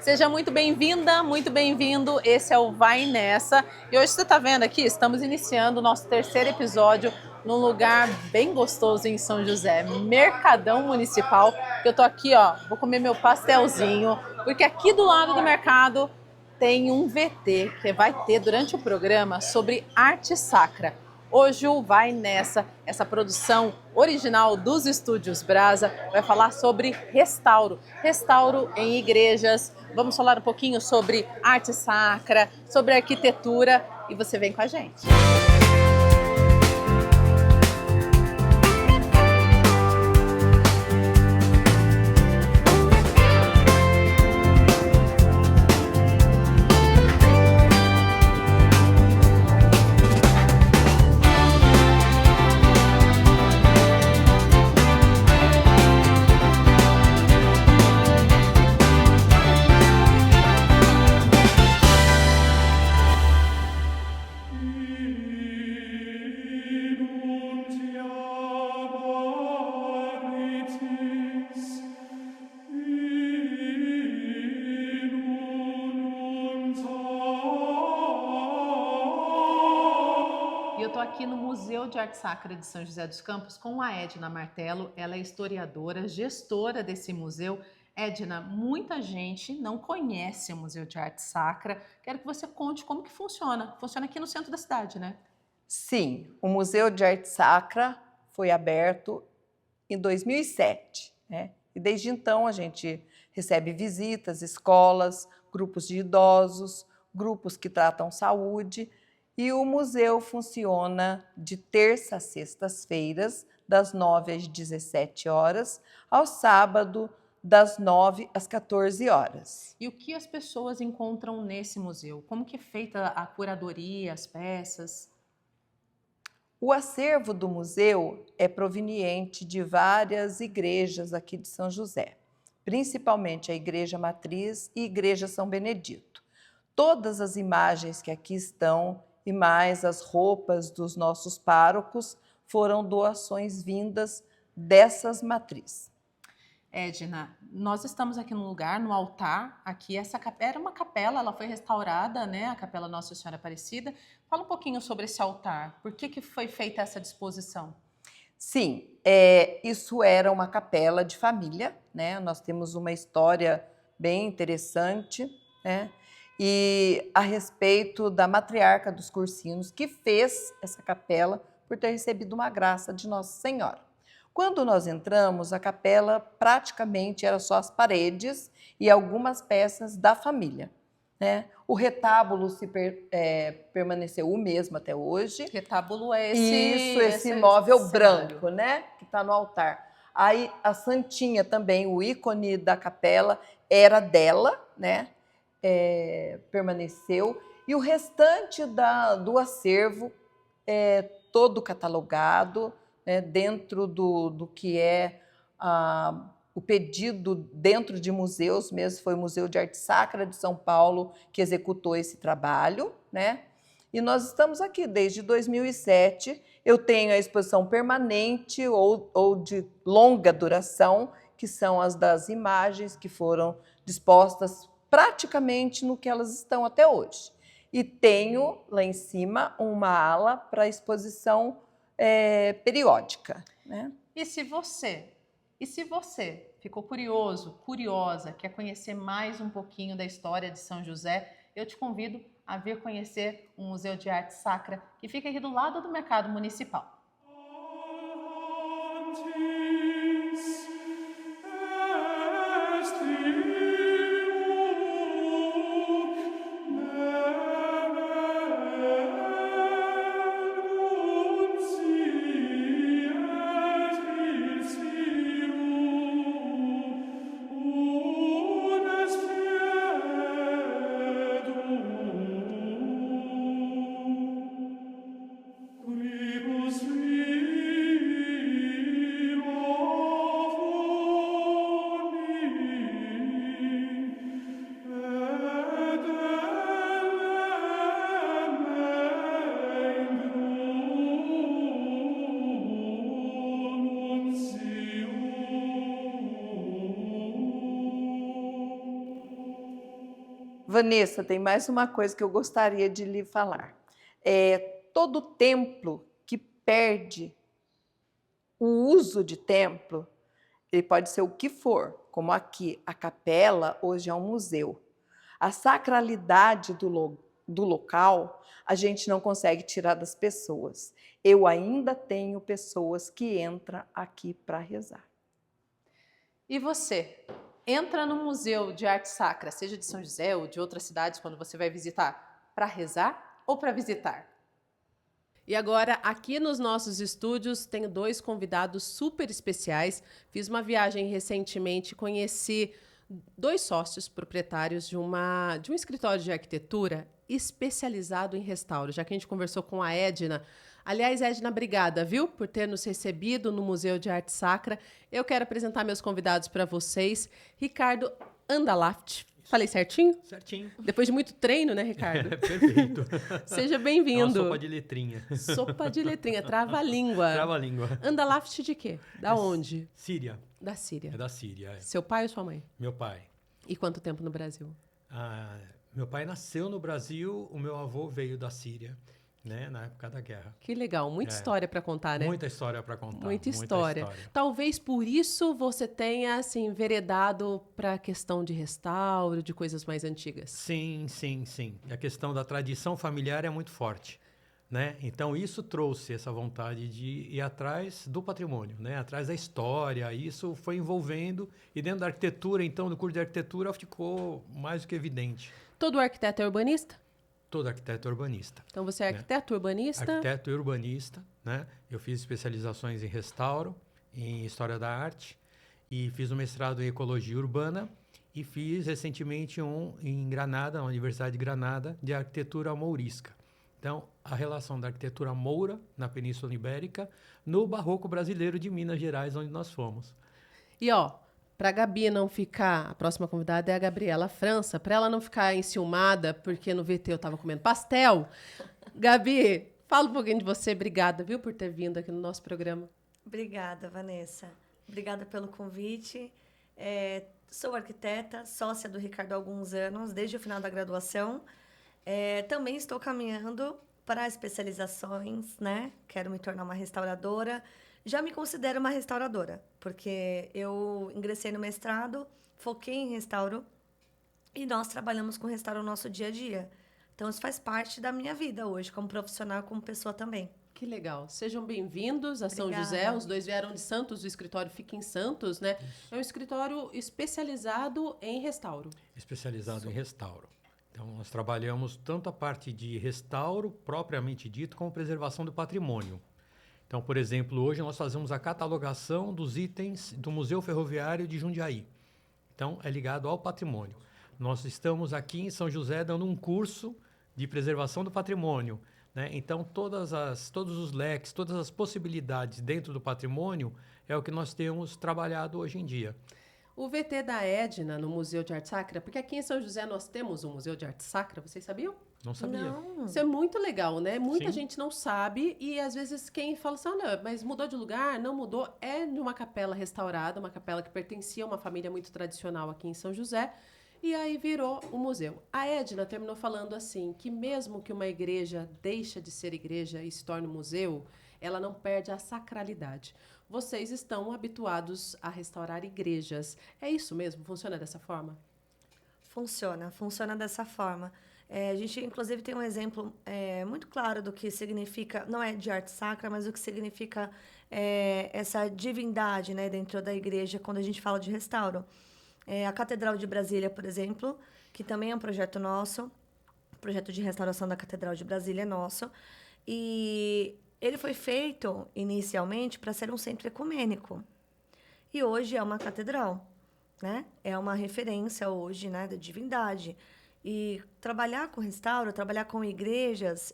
Seja muito bem-vinda, muito bem-vindo. Esse é o Vai Nessa. E hoje você está vendo aqui, estamos iniciando o nosso terceiro episódio num lugar bem gostoso em São José, Mercadão Municipal. Eu tô aqui, ó, vou comer meu pastelzinho, porque aqui do lado do mercado tem um VT que vai ter durante o programa sobre arte sacra. Hoje o Vai Nessa, essa produção original dos Estúdios Brasa, vai falar sobre restauro em igrejas. Vamos falar um pouquinho sobre arte sacra, sobre arquitetura e você vem com a gente. E eu estou aqui no Museu de Arte Sacra de São José dos Campos com a Edna Martello. Ela é historiadora, gestora desse museu. Edna, muita gente não conhece o Museu de Arte Sacra. Quero que você conte como que funciona. Funciona aqui no centro da cidade, né? Sim, o Museu de Arte Sacra foi aberto em 2007, né? E desde então a gente recebe visitas, escolas, grupos de idosos, grupos que tratam saúde. E o museu funciona de terça a sextas-feiras, das 9 às 17 horas, ao sábado, das 9 às 14 horas. E o que as pessoas encontram nesse museu? Como que é feita a curadoria, as peças? O acervo do museu é proveniente de várias igrejas aqui de São José, principalmente a Igreja Matriz e Igreja São Benedito. Todas as imagens que aqui estão e mais as roupas dos nossos párocos foram doações vindas dessas matrizes. Edna, nós estamos aqui no lugar, no altar, aqui essa era uma capela, ela foi restaurada, né, a Capela Nossa Senhora Aparecida. Fala um pouquinho sobre esse altar, por que foi feita essa disposição? Sim, isso era uma capela de família, né? Nós temos uma história bem interessante, né? E a respeito da matriarca dos Cursinos, que fez essa capela por ter recebido uma graça de Nossa Senhora. Quando nós entramos, a capela praticamente era só as paredes e algumas peças da família, né? O retábulo permaneceu o mesmo até hoje. Retábulo é esse móvel esse branco, cenário, né? Que está no altar. Aí a Santinha também, o ícone da capela era dela, né? Permaneceu. E o restante do acervo é todo catalogado, né? Dentro do que é o pedido dentro de museus mesmo. Foi o Museu de Arte Sacra de São Paulo que executou esse trabalho, né? E nós estamos aqui desde 2007. Eu tenho a exposição permanente ou de longa duração, que são as das imagens que foram dispostas praticamente no que elas estão até hoje. E tenho lá em cima uma ala para exposição periódica, né? E se você ficou curioso, curiosa, quer conhecer mais um pouquinho da história de São José, eu te convido a vir conhecer o Museu de Arte Sacra, que fica aqui do lado do Mercado Municipal. Quibus Vanessa, tem mais uma coisa que eu gostaria de lhe falar. Todo templo que perde o uso de templo, ele pode ser o que for, como aqui, a capela hoje é um museu. A sacralidade do local, a gente não consegue tirar das pessoas. Eu ainda tenho pessoas que entram aqui para rezar. E você? Entra no Museu de Arte Sacra, seja de São José ou de outras cidades, quando você vai visitar, para rezar ou para visitar? E agora, aqui nos nossos estúdios, tenho 2 convidados super especiais. Fiz uma viagem recentemente, conheci 2 sócios proprietários de um escritório de arquitetura especializado em restauro, já que a gente conversou com a Edna. Aliás, Edna, obrigada, viu, por ter nos recebido no Museu de Arte Sacra. Eu quero apresentar meus convidados para vocês. Ricardo Andalaft. Falei certinho? Certinho. Depois de muito treino, né, Ricardo? Perfeito. Seja bem-vindo. É uma sopa de letrinha. Sopa de letrinha, trava-língua. Trava-língua. Andalaft de quê? Da onde? Síria. Da Síria. É da Síria. É. Seu pai ou sua mãe? Meu pai. E quanto tempo no Brasil? Meu pai nasceu no Brasil, o meu avô veio da Síria, né, na época da guerra. Que legal, muita história para contar, né? Muita história para contar. Muita história. Talvez por isso você tenha assim enveredado para a questão de restauro, de coisas mais antigas. Sim. A questão da tradição familiar é muito forte, né? Então isso trouxe essa vontade de ir atrás do patrimônio, né? Atrás da história. Isso foi envolvendo e dentro da arquitetura, então, do curso de arquitetura ficou mais do que evidente. Todo arquiteto é urbanista? Todo arquiteto é urbanista. Então você é arquiteto urbanista? Arquiteto e urbanista, né? Eu fiz especializações em restauro, em história da arte e fiz um mestrado em ecologia urbana e fiz recentemente em Granada, na Universidade de Granada, de arquitetura mourisca. Então, a relação da arquitetura moura na Península Ibérica no barroco brasileiro de Minas Gerais, onde nós fomos. E para a Gabi não ficar, a próxima convidada é a Gabriela França, para ela não ficar enciumada, porque no VT eu estava comendo pastel. Gabi, fala um pouquinho de você. Obrigada, viu, por ter vindo aqui no nosso programa. Obrigada, Vanessa. Obrigada pelo convite. Sou arquiteta, sócia do Ricardo há alguns anos, desde o final da graduação. Também estou caminhando para especializações, né? Quero me tornar uma restauradora. Já me considero uma restauradora, porque eu ingressei no mestrado, foquei em restauro e nós trabalhamos com restauro no nosso dia a dia. Então, isso faz parte da minha vida hoje, como profissional, como pessoa também. Que legal. Sejam bem-vindos a São José. Os 2 vieram de Santos, o escritório fica em Santos, né? Isso. É um escritório especializado em restauro. Especializado em restauro. Então, nós trabalhamos tanto a parte de restauro, propriamente dito, como preservação do patrimônio. Então, por exemplo, hoje nós fazemos a catalogação dos itens do Museu Ferroviário de Jundiaí. Então, é ligado ao patrimônio. Nós estamos aqui em São José dando um curso de preservação do patrimônio, né? Então, todos os leques, todas as possibilidades dentro do patrimônio é o que nós temos trabalhado hoje em dia. O VT da Edna no Museu de Arte Sacra, porque aqui em São José nós temos um Museu de Arte Sacra, vocês sabiam? Não sabia. Não. Isso é muito legal, né? Muita Sim. gente não sabe e às vezes quem fala assim, olha, mas mudou de lugar? Não mudou. É de uma capela restaurada, uma capela que pertencia a uma família muito tradicional aqui em São José e aí virou um museu. A Edna terminou falando assim, que mesmo que uma igreja deixa de ser igreja e se torne um museu, ela não perde a sacralidade. Vocês estão habituados a restaurar igrejas. É isso mesmo? Funciona dessa forma? Funciona dessa forma. A gente, inclusive, tem um exemplo muito claro do que significa, não é de arte sacra, mas o que significa essa divindade, né, dentro da igreja quando a gente fala de restauro. A Catedral de Brasília, por exemplo, que também é um projeto nosso, o projeto de restauração da Catedral de Brasília é nosso, e ele foi feito inicialmente para ser um centro ecumênico. E hoje é uma catedral, né? É uma referência hoje, né, da divindade. E trabalhar com restauro, trabalhar com igrejas,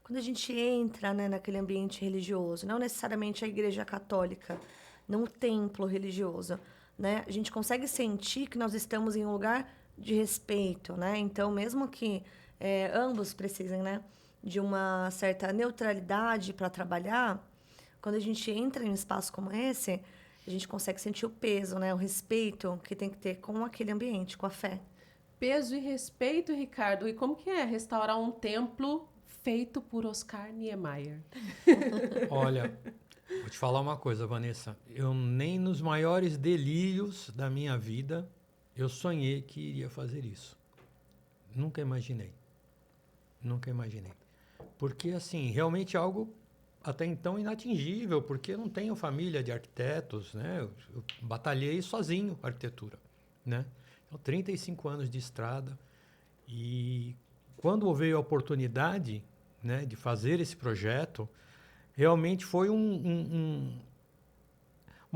quando a gente entra, né, naquele ambiente religioso, não necessariamente a igreja católica, não o templo religioso, né? A gente consegue sentir que nós estamos em um lugar de respeito, né? Então, mesmo que ambos precisem, né, de uma certa neutralidade para trabalhar, quando a gente entra em um espaço como esse, a gente consegue sentir o peso, né, o respeito que tem que ter com aquele ambiente, com a fé. peso e respeito, Ricardo. E como que é restaurar um templo feito por Oscar Niemeyer? Olha, vou te falar uma coisa, Vanessa. Eu nem nos maiores delírios da minha vida eu sonhei que iria fazer isso. Nunca imaginei. Nunca imaginei. Porque, assim, realmente é algo até então inatingível, porque eu não tenho família de arquitetos, né? Eu batalhei sozinho a arquitetura, né? Então, 35 anos de estrada. E quando veio a oportunidade, né, de fazer esse projeto, realmente foi uma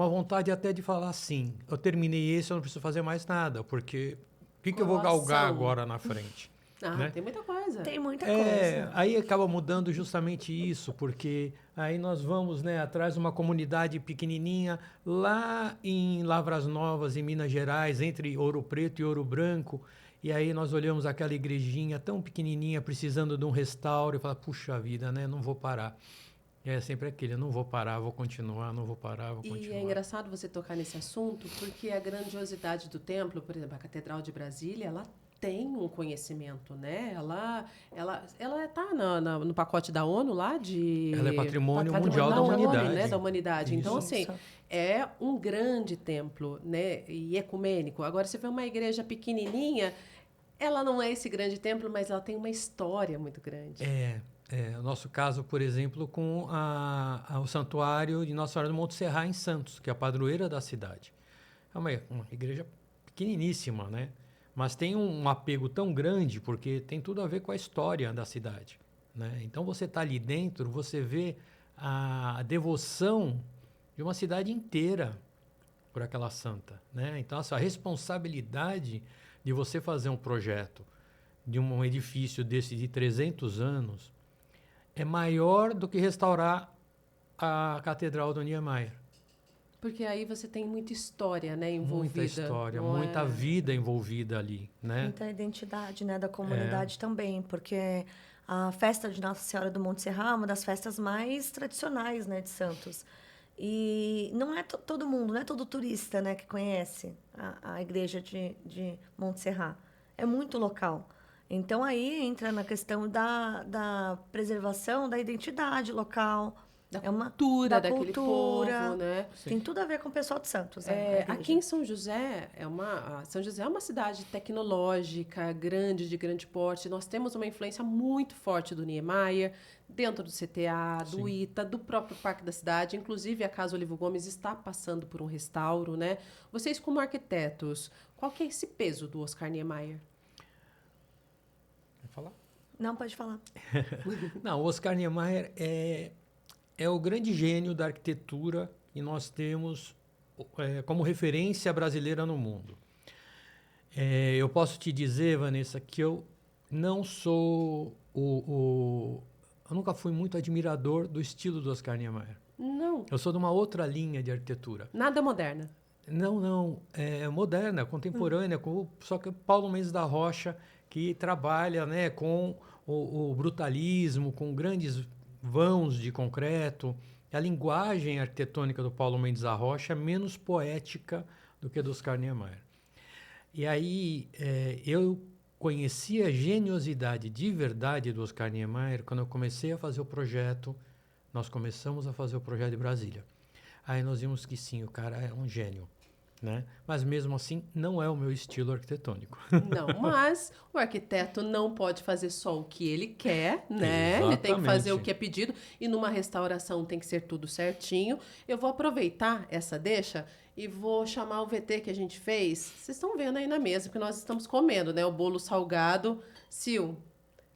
vontade até de falar assim, eu terminei esse, eu não preciso fazer mais nada, porque o que eu vou galgar agora na frente? Né? Tem muita coisa. Tem muita coisa. Aí acaba mudando justamente isso, porque aí nós vamos, né, atrás de uma comunidade pequenininha lá em Lavras Novas, em Minas Gerais, entre Ouro Preto e Ouro Branco, e aí nós olhamos aquela igrejinha tão pequenininha, precisando de um restauro, e fala, puxa vida, né, não vou parar. É sempre aquele, eu não vou parar, vou continuar, não vou parar, vou continuar. E é engraçado você tocar nesse assunto, porque a grandiosidade do templo, por exemplo, a Catedral de Brasília, ela tem um conhecimento, né? Ela está no pacote da ONU lá de... Ela é Patrimônio Mundial da Humanidade. Né? Da humanidade. Isso. Então, assim, é um grande templo, né? E ecumênico. Agora, você vê uma igreja pequenininha, ela não é esse grande templo, mas ela tem uma história muito grande. O nosso caso, por exemplo, com o Santuário de Nossa Senhora do Monte Serra, em Santos, que é a padroeira da cidade. É uma igreja pequeniníssima, né? Mas tem um apego tão grande, porque tem tudo a ver com a história da cidade, né? Então, você está ali dentro, você vê a devoção de uma cidade inteira por aquela santa, né? Então, essa responsabilidade de você fazer um projeto de um edifício desse de 300 anos é maior do que restaurar a Catedral do Niemeyer. Porque aí você tem muita história, né, envolvida. Muita história, muita vida envolvida ali, né? Muita identidade, né, da comunidade também, porque a festa de Nossa Senhora do Monte Serra é uma das festas mais tradicionais, né, de Santos. E não é todo mundo, não é todo turista, né, que conhece a igreja de Monte Serra. É muito local. Então, aí entra na questão da preservação da identidade local. Da cultura daquele cultura. povo, né? Tem tudo a ver com o pessoal de Santos. Aqui em São José, São José é uma cidade tecnológica, de grande porte. Nós temos uma influência muito forte do Niemeyer, dentro do CTA, do ITA, do próprio Parque da Cidade. Inclusive, a Casa Olivo Gomes está passando por um restauro, né? Vocês, como arquitetos, qual que é esse peso do Oscar Niemeyer? Quer falar? Não, pode falar. Não, o Oscar Niemeyer é o grande gênio da arquitetura que nós temos como referência brasileira no mundo. Eu posso te dizer, Vanessa, que eu não sou eu nunca fui muito admirador do estilo do Oscar Niemeyer. Não. Eu sou de uma outra linha de arquitetura. Nada moderna. Não. É moderna, contemporânea, só que Paulo Mendes da Rocha, que trabalha, né, com o brutalismo, com grandes vãos de concreto. A linguagem arquitetônica do Paulo Mendes da Rocha é menos poética do que a do Oscar Niemeyer. E aí eu conheci a geniosidade de verdade do Oscar Niemeyer quando eu comecei a fazer o projeto. Nós começamos a fazer o projeto de Brasília. Aí nós vimos que sim, o cara é um gênio, né? Mas mesmo assim, não é o meu estilo arquitetônico. Não, mas o arquiteto não pode fazer só o que ele quer, né? Exatamente. Ele tem que fazer o que é pedido e numa restauração tem que ser tudo certinho. Eu vou aproveitar essa deixa e vou chamar o VT que a gente fez. Vocês estão vendo aí na mesa, porque nós estamos comendo, né? O bolo salgado. Sil,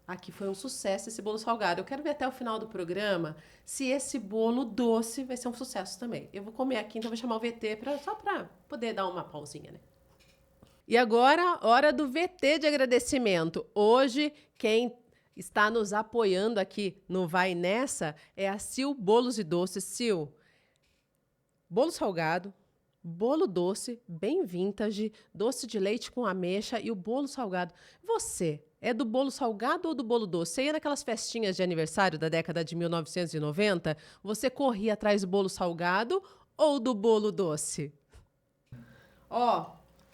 aqui foi um sucesso esse bolo salgado. Eu quero ver até o final do programa se esse bolo doce vai ser um sucesso também. Eu vou comer aqui, então vou chamar o VT só para poder dar uma pausinha, né? E agora, hora do VT de agradecimento. Hoje, quem está nos apoiando aqui no Vai Nessa é a Sil Bolos e Doces. Sil, bolo salgado, bolo doce, bem vintage, doce de leite com ameixa e o bolo salgado. Você é do bolo salgado ou do bolo doce? Você ia naquelas festinhas de aniversário da década de 1990? Você corria atrás do bolo salgado ou do bolo doce?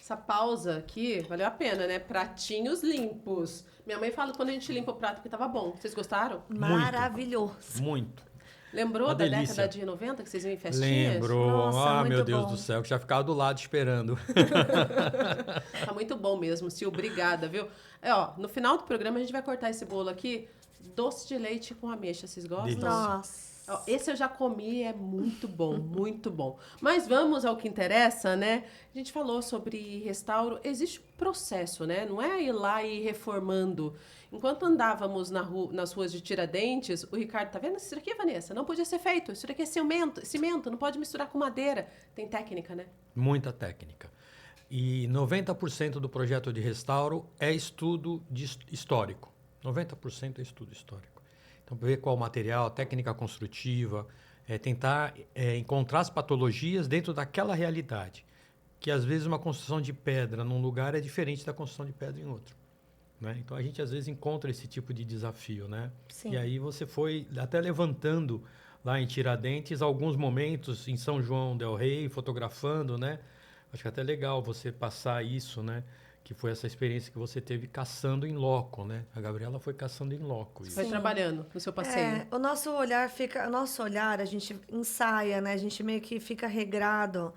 Essa pausa aqui valeu a pena, né? Pratinhos limpos. Minha mãe fala que quando a gente limpa o prato que tava bom. Vocês gostaram? Maravilhoso. Muito. Lembrou Uma da delícia. década de 90 que vocês iam em festinhas? Lembro. Nossa, Meu muito Deus bom. do céu, que já ficava do lado esperando. Tá muito bom mesmo, Sil. Obrigada, viu? No final do programa a gente vai cortar esse bolo aqui. Doce de leite com ameixa. Vocês gostam? Delícia. Nossa. Esse eu já comi, é muito bom, muito bom. Mas vamos ao que interessa, né? A gente falou sobre restauro. Existe um processo, né? Não é ir lá e ir reformando. Enquanto andávamos nas ruas de Tiradentes, o Ricardo, tá vendo? Isso daqui, Vanessa, não podia ser feito. Isso daqui é cimento, não pode misturar com madeira. Tem técnica, né? Muita técnica. E 90% do projeto de restauro é estudo histórico. 90% é estudo histórico. Então, ver qual material, técnica construtiva, tentar encontrar as patologias dentro daquela realidade. Que, às vezes, uma construção de pedra num lugar é diferente da construção de pedra em outro. Né? Então, a gente, às vezes, encontra esse tipo de desafio. Né? Sim. E aí você foi até levantando lá em Tiradentes alguns momentos em São João del Rei, fotografando, né? Acho que é até legal você passar isso, né? Que foi essa experiência que você teve caçando em loco, né? A Gabriela foi caçando em loco. Você foi Sim. trabalhando no seu passeio. O nosso olhar, a gente ensaia, né? A gente meio que fica regrado.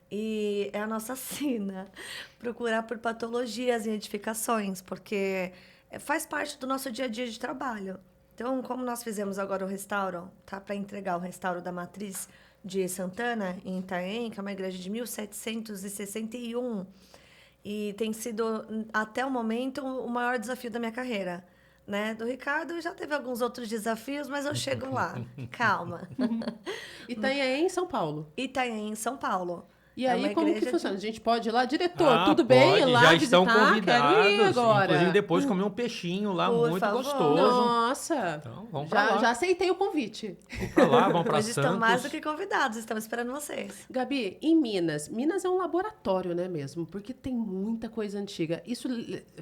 E é a nossa sina procurar por patologias e edificações, porque faz parte do nosso dia a dia de trabalho. Então, como nós fizemos agora o restauro, tá para entregar o restauro da matriz de Santana, em Itaém, que é uma igreja de 1761, e tem sido, até o momento, o maior desafio da minha carreira. Né? Do Ricardo já teve alguns outros desafios, mas eu chego lá. Calma. Itanhaém, em São Paulo. Itaém, em São Paulo. E É aí, uma como que igreja funciona? A gente pode ir lá, diretor, tudo pode, bem? Ir lá já visitar? estão convidados. Quero ir agora. Inclusive, depois comer um peixinho lá, Por muito favor. gostoso. Nossa! Então, vamos pra lá. Já aceitei o convite. Vamos pra lá, vamos pra Mas Santos. estão mais do que convidados, estamos esperando vocês. Gabi, em Minas. Minas é um laboratório, né mesmo? Porque tem muita coisa antiga. Isso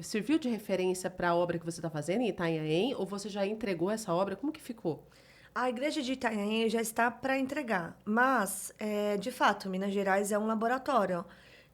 serviu de referência para a obra que você está fazendo em Itanhaém? Ou você já entregou essa obra? Como que ficou? A igreja de Itanhaém já está para entregar, mas, de fato, Minas Gerais é um laboratório.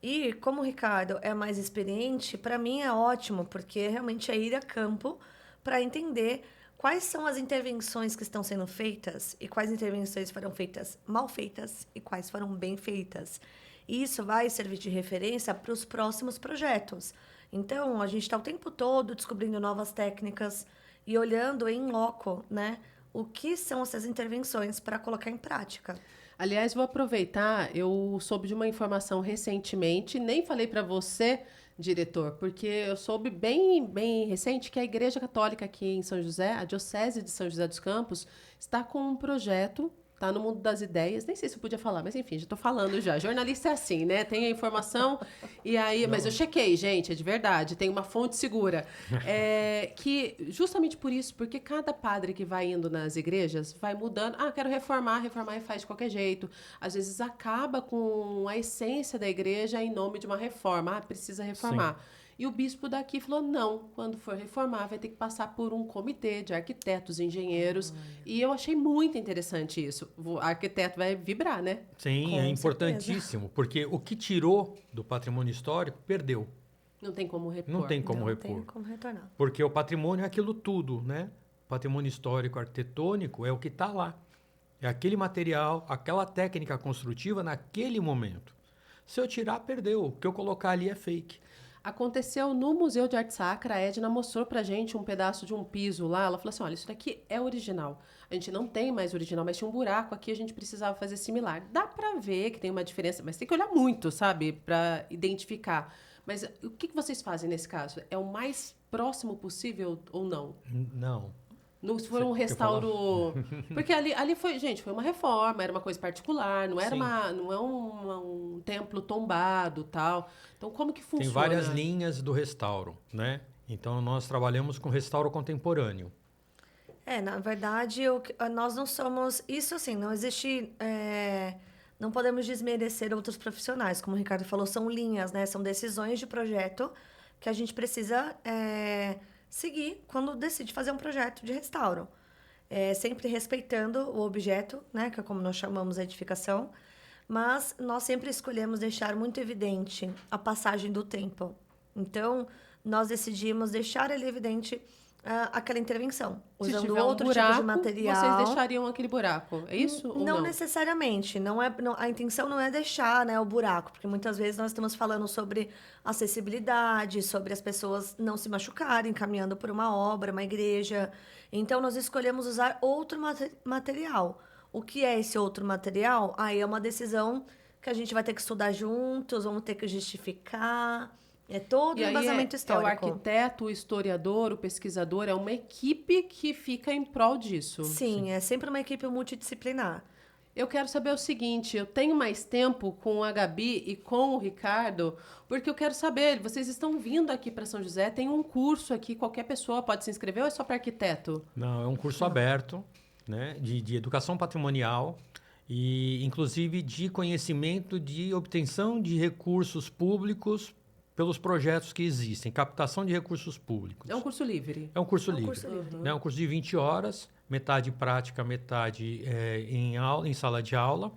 E, como o Ricardo é mais experiente, para mim é ótimo, porque realmente é ir a campo para entender quais são as intervenções que estão sendo feitas e quais intervenções foram feitas mal feitas e quais foram bem feitas. E isso vai servir de referência para os próximos projetos. Então, a gente está o tempo todo descobrindo novas técnicas e olhando em loco, né? O que são essas intervenções para colocar em prática. Aliás, vou aproveitar, eu soube de uma informação recentemente, nem falei para você, diretor, porque eu soube bem recente que a Igreja Católica aqui em São José, a Diocese de São José dos Campos, está com um projeto, tá no mundo das ideias, nem sei se eu podia falar, mas enfim, já estou falando já. Jornalista é assim, né? Tem a informação e aí... Mas eu chequei, gente, é de verdade, tem uma fonte segura. Que justamente por isso, porque cada padre que vai indo nas igrejas vai mudando. Ah, quero reformar e faz de qualquer jeito. Às vezes acaba com a essência da igreja em nome de uma reforma. Ah, precisa reformar. Sim. E o bispo daqui falou, não, quando for reformar vai ter que passar por um comitê de arquitetos, engenheiros. E eu achei muito interessante isso. O arquiteto vai vibrar, né? Sim, é importantíssimo, porque o que tirou do patrimônio histórico, perdeu. Não tem como repor. Não tem como repor. Não tem como retornar. Porque o patrimônio é aquilo tudo, né? O patrimônio histórico arquitetônico é o que está lá. É aquele material, aquela técnica construtiva naquele momento. Se eu tirar, perdeu. O que eu colocar ali é fake. Aconteceu no Museu de Arte Sacra, a Edna mostrou pra gente um pedaço de um piso lá, ela falou assim, olha, isso daqui é original. A gente não tem mais original, mas tinha um buraco aqui, a gente precisava fazer similar. Dá pra ver que tem uma diferença, mas tem que olhar muito, sabe, pra identificar. Mas o que vocês fazem nesse caso? É o mais próximo possível ou não? Não. Se for um restauro... Porque ali foi, gente, foi uma reforma, era uma coisa particular, não era não é um templo tombado, tal. Então, como que funciona? Tem várias linhas do restauro, né? Então, nós trabalhamos com restauro contemporâneo. Na verdade, nós não somos... Isso, assim, não existe... não podemos desmerecer outros profissionais. Como o Ricardo falou, são linhas, né? São decisões de projeto que a gente precisa... seguir quando decide fazer um projeto de restauro. Sempre respeitando o objeto, né, que é como nós chamamos a edificação, mas nós sempre escolhemos deixar muito evidente a passagem do tempo. Então, nós decidimos deixar ali evidente aquela intervenção, Se usando tiver outro buraco, tipo de material. vocês deixariam aquele buraco, é isso ou Não não? necessariamente. A intenção não é deixar, né, o buraco, porque muitas vezes nós estamos falando sobre acessibilidade, sobre as pessoas não se machucarem caminhando por uma obra, uma igreja. Então, nós escolhemos usar outro material. O que é esse outro material? Aí é uma decisão que a gente vai ter que estudar juntos, vamos ter que justificar. É todo E um aí embasamento é o histórico. arquiteto, o historiador, o pesquisador, é uma equipe que fica em prol disso. Sim, é sempre uma equipe multidisciplinar. Eu quero saber o seguinte, eu tenho mais tempo com a Gabi e com o Ricardo, porque eu quero saber, vocês estão vindo aqui para São José, tem um curso aqui, qualquer pessoa pode se inscrever ou é só para arquiteto? Não, é um curso aberto, né, de educação patrimonial e, inclusive, de conhecimento de obtenção de recursos públicos pelos projetos que existem, captação de recursos públicos. É um curso livre. É um curso É um livre. curso livre. Né? É um curso de 20 horas, metade prática, metade em sala de aula.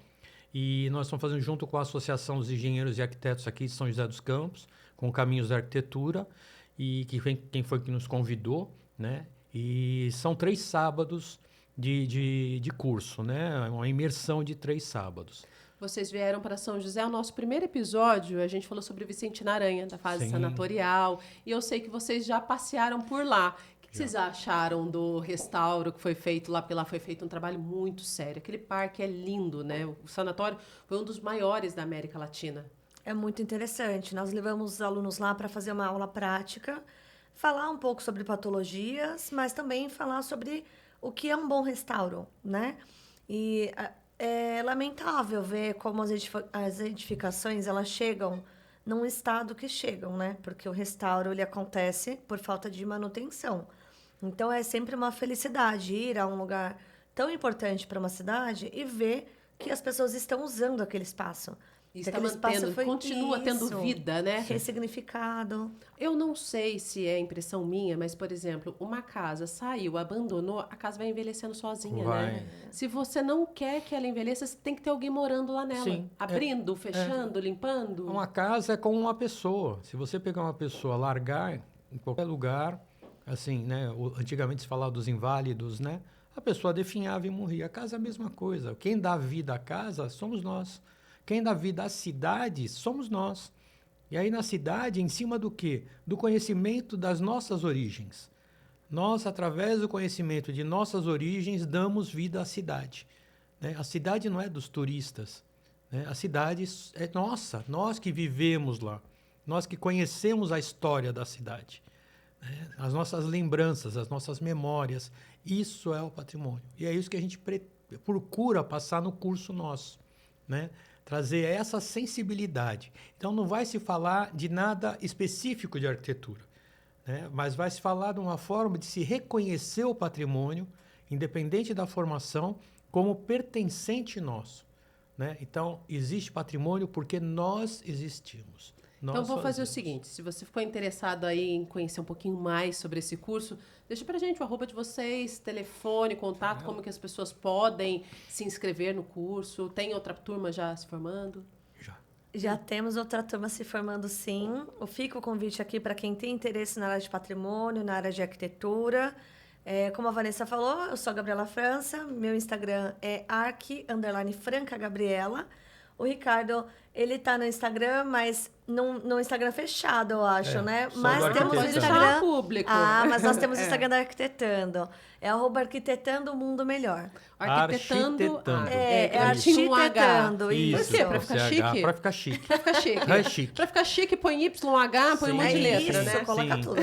E nós estamos fazendo junto com a Associação dos Engenheiros e Arquitetos aqui de São José dos Campos, com Caminhos da Arquitetura, e quem foi que nos convidou, né? E são 3 sábados de curso, né? Uma imersão de 3 sábados. Vocês vieram para São José, o nosso primeiro episódio, a gente falou sobre Vicente Aranha, da fase Sim. sanatorial, e eu sei que vocês já passearam por lá. O que vocês acharam do restauro que foi feito lá? Porque lá foi feito um trabalho muito sério. Aquele parque é lindo, né? O sanatório foi um dos maiores da América Latina. É muito interessante. Nós levamos os alunos lá para fazer uma aula prática, falar um pouco sobre patologias, mas também falar sobre o que é um bom restauro, né? E é lamentável ver como as edificações elas chegam num estado que chegam, né? Porque o restauro ele acontece por falta de manutenção. Então é sempre uma felicidade ir a um lugar tão importante para uma cidade e ver que as pessoas estão usando aquele espaço. E Que está aquele espaço mantendo, foi continua tendo isso, vida, né? ressignificado. Eu não sei se é impressão minha, mas, por exemplo, uma casa saiu, abandonou, a casa vai envelhecendo sozinha, Vai. né? Se você não quer que ela envelheça, você tem que ter alguém morando lá nela. Sim, Abrindo, fechando, limpando. Uma casa é como uma pessoa. Se você pegar uma pessoa, largar em qualquer lugar, assim, né? Antigamente se falava dos inválidos, né? A pessoa definhava e morria. A casa é a mesma coisa. Quem dá vida à casa somos nós. Quem dá vida à cidade somos nós. E aí na cidade, em cima do quê? Do conhecimento das nossas origens. Nós, através do conhecimento de nossas origens, damos vida à cidade. Né? A cidade não é dos turistas. Né? A cidade é nossa, nós que vivemos lá. Nós que conhecemos a história da cidade. Né? As nossas lembranças, as nossas memórias. Isso é o patrimônio. E é isso que a gente procura passar no curso nosso. Né? Trazer essa sensibilidade. Então, não vai se falar de nada específico de arquitetura, né? Mas vai se falar de uma forma de se reconhecer o patrimônio, independente da formação, como pertencente nosso. Né? Então, existe patrimônio porque nós existimos. Então, vou fazer o seguinte, se você ficou interessado aí em conhecer um pouquinho mais sobre esse curso, deixa pra gente o arroba de vocês, telefone, contato, como que as pessoas podem se inscrever no curso. Tem outra turma já se formando? Já temos outra turma se formando, sim. Fica o convite aqui para quem tem interesse na área de patrimônio, na área de arquitetura. Como a Vanessa falou, eu sou a Gabriela França, meu Instagram é arc_francagabriela. O Ricardo, ele tá no Instagram, mas no Instagram fechado, eu acho, né? só Mas do temos o Arquitetando. Instagram Público. mas nós temos o Instagram da Arquitetando. É @arquitetando o mundo melhor. Arquitetando. Arquitetando. É arte com H. arquitetando, Isso. isso. Por quê? Pra ficar CH, chique? Para ficar chique. Pra ficar chique. É chique. Pra ficar chique, põe YH, põe um Sim. monte de letra, isso, né? coloca Sim. tudo.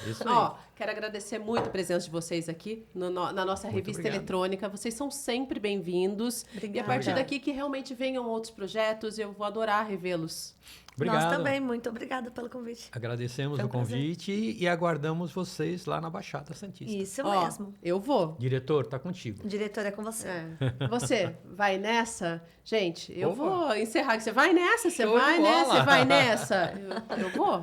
Isso aí. Ó, quero agradecer muito a presença de vocês aqui na nossa Muito revista obrigado. eletrônica. Vocês são sempre bem-vindos. Obrigada. E a partir Obrigado. daqui que realmente venham outros projetos, eu vou adorar revê-los. Obrigado. Nós também, muito obrigada pelo convite. Agradecemos Foi um o convite e aguardamos vocês lá na Baixada Santista. Isso Ó, mesmo. eu vou. Diretor, tá contigo. O diretor é com você. Você vai nessa? Gente, eu Opa. vou encerrar. Você vai nessa? Você Show de vai nessa? bola. Você vai nessa?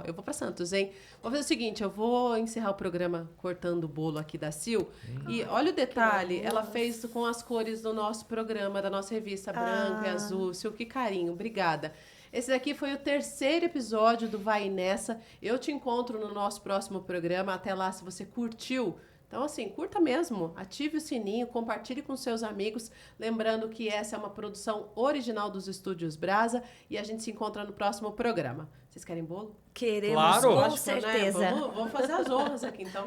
Eu vou pra Santos, hein? Vou fazer o seguinte, eu vou encerrar o programa programa Cortando o Bolo aqui da Sil. E olha o detalhe, ela fez com as cores do nosso programa, da nossa revista, branco e azul. Sil, que carinho, obrigada. Esse daqui foi o 3º episódio do Vai Nessa. Eu te encontro no nosso próximo programa. Até lá, se você curtiu, então, assim, curta mesmo, ative o sininho, compartilhe com seus amigos, lembrando que essa é uma produção original dos Estúdios Brasa e a gente se encontra no próximo programa. Vocês querem bolo? Queremos, Claro. com Lógico, né? certeza. Vamos fazer as honras aqui, então.